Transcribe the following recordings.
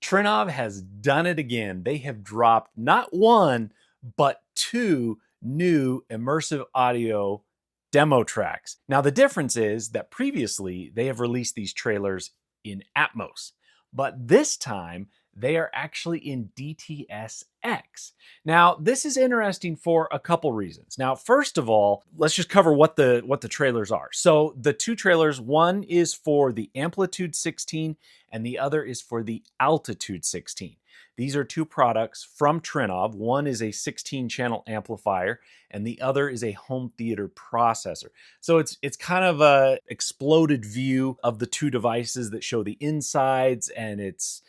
Trinnov has done it again. They have dropped not one, but two new immersive audio demo tracks. Now, the difference is that previously they have released these trailers in Atmos, but this time they are actually in DTS-X. Now, this is interesting for a couple reasons. Now, first of all, let's just cover what the trailers are. So the two trailers, one is for the Amplitude 16 and the other is for the Altitude 16. These are two products from Trinnov. One is a 16-channel amplifier, and the other is a home theater processor. So it's kind of a exploded view of the two devices that show the insides, and it's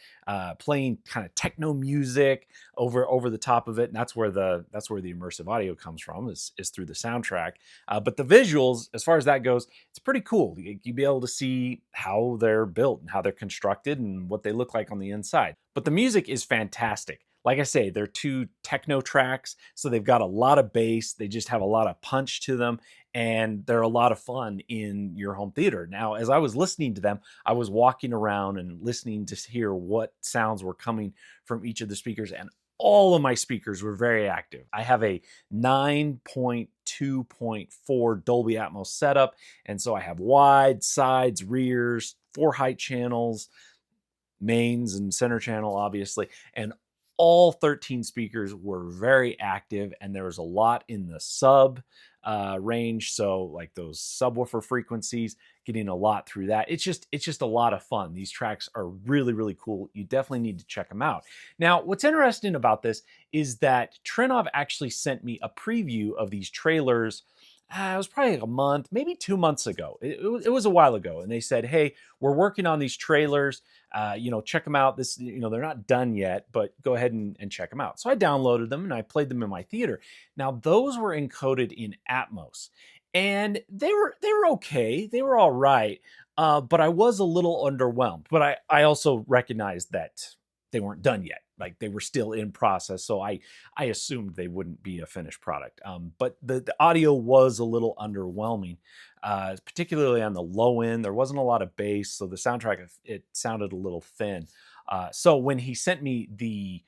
playing kind of techno music over the top of it, and that's where the immersive audio comes from, is through the soundtrack. But the visuals, as far as that goes, it's pretty cool. You'll be able to see how they're built and how they're constructed and what they look like on the inside. But the music is fantastic. Like I say, they're two techno tracks, so they've got a lot of bass. They just have a lot of punch to them, and they're a lot of fun in your home theater. Now, as I was listening to them, I was walking around and listening to hear what sounds were coming from each of the speakers, and all of my speakers were very active. I have a 9.2.4 Dolby Atmos setup, and so I have wide, sides, rears, 4 height channels, mains and center channel, obviously, and all 13 speakers were very active, and there was a lot in the sub range. So like those subwoofer frequencies, getting a lot through that. It's just a lot of fun. These tracks are really, really cool. You definitely need to check them out. Now, what's interesting about this is that Trinnov actually sent me a preview of these trailers. It was probably like a month, maybe 2 months ago. It was a while ago. And they said, hey, we're working on these trailers. Check them out. They're not done yet, but go ahead and check them out. So I downloaded them and I played them in my theater. Now, those were encoded in Atmos. And they were okay. They were all right. But I was a little underwhelmed. But I also recognized that they weren't done yet. Like they were still in process. So I assumed they wouldn't be a finished product. But the audio was a little underwhelming, particularly on the low end. There wasn't a lot of bass. So the soundtrack, it sounded a little thin. So when he sent me the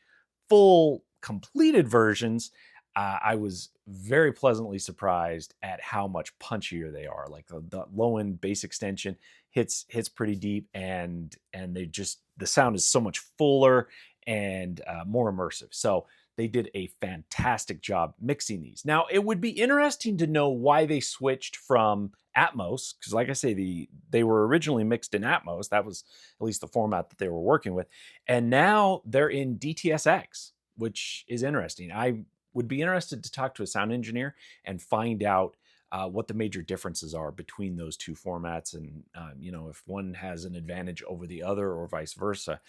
full completed versions, I was very pleasantly surprised at how much punchier they are. Like the low end bass extension hits pretty deep, and the sound is so much fuller and more immersive. So they did a fantastic job mixing these. Now, it would be interesting to know why they switched from Atmos, because like I say, they were originally mixed in Atmos. That was at least the format that they were working with. And now they're in DTS-X, which is interesting. I would be interested to talk to a sound engineer and find out what the major differences are between those two formats, and if one has an advantage over the other or vice versa.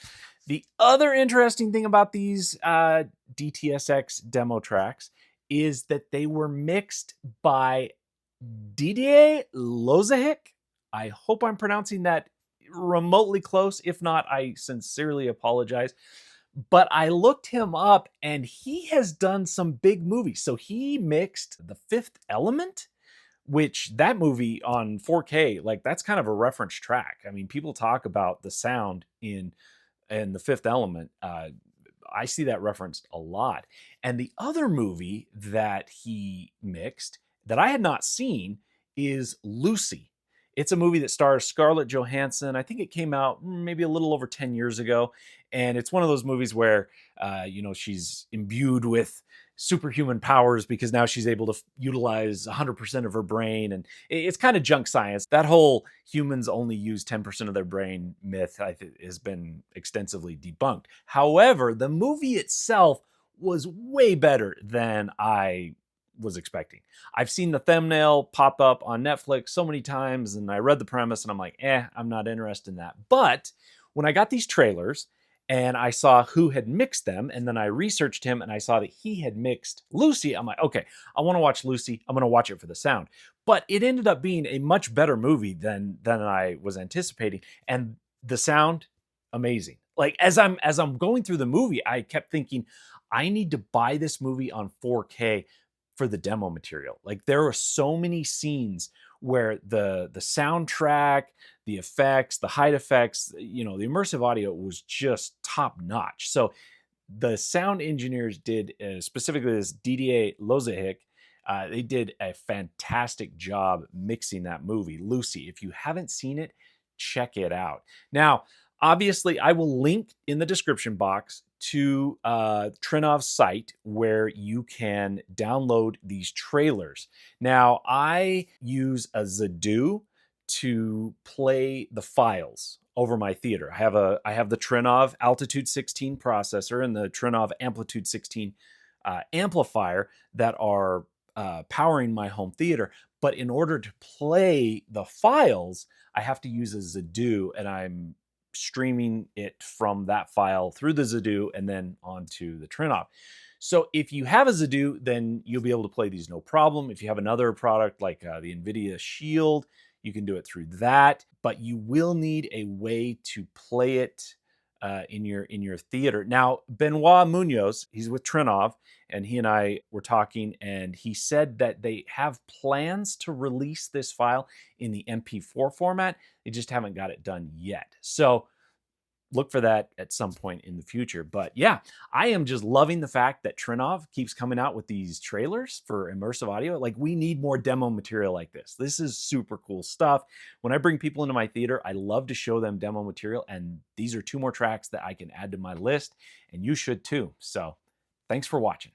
The other interesting thing about these DTS-X demo tracks is that they were mixed by Didier Lozahic. I hope I'm pronouncing that remotely close. If not, I sincerely apologize. But I looked him up, and he has done some big movies. So he mixed The Fifth Element, which that movie on 4K, like that's kind of a reference track. I mean, people talk about the sound in The Fifth Element. I see that referenced a lot. And the other movie that he mixed that I had not seen is Lucy. It's a movie that stars Scarlett Johansson. I think it came out maybe a little over 10 years ago. And it's one of those movies where, she's imbued with superhuman powers because now she's able to utilize 100% of her brain. And it's kind of junk science. That whole humans only use 10% of their brain myth, I think, has been extensively debunked. However, the movie itself was way better than I was expecting. I've seen the thumbnail pop up on Netflix so many times, and I read the premise and I'm like, I'm not interested in that. But when I got these trailers and I saw who had mixed them, and then I researched him and I saw that he had mixed Lucy, I'm like, okay, I want to watch Lucy. I'm going to watch it for the sound. But it ended up being a much better movie than I was anticipating. And the sound, amazing. Like as I'm going through the movie, I kept thinking, I need to buy this movie on 4K for the demo material. Like there are so many scenes where the soundtrack, the effects, the height effects, you know, the immersive audio was just top notch. So the sound engineers did, specifically this Didier Lozahic, they did a fantastic job mixing that movie, Lucy. If you haven't seen it, check it out. Now, obviously, I will link in the description box to Trinnov's site where you can download these trailers. Now, I use a Zidoo to play the files over my theater. I have the Trinnov Altitude 16 processor and the Trinnov Amplitude 16 amplifier that are powering my home theater. But in order to play the files, I have to use a Zidoo, and I'm streaming it from that file through the Zidoo and then onto the Trinnov. So if you have a Zidoo, then you'll be able to play these no problem. If you have another product like the Invidia Shield, you can do it through that, but you will need a way to play it in your theater. Now, Benoit Munoz, he's with Trinnov, and he and I were talking, and he said that they have plans to release this file in the MP4 format. They just haven't got it done yet. So look for that at some point in the future. But yeah, I am just loving the fact that Trinnov keeps coming out with these trailers for immersive audio. Like, we need more demo material like this. This is super cool stuff. When I bring people into my theater, I love to show them demo material, and these are 2 more tracks that I can add to my list, and you should too. So thanks for watching.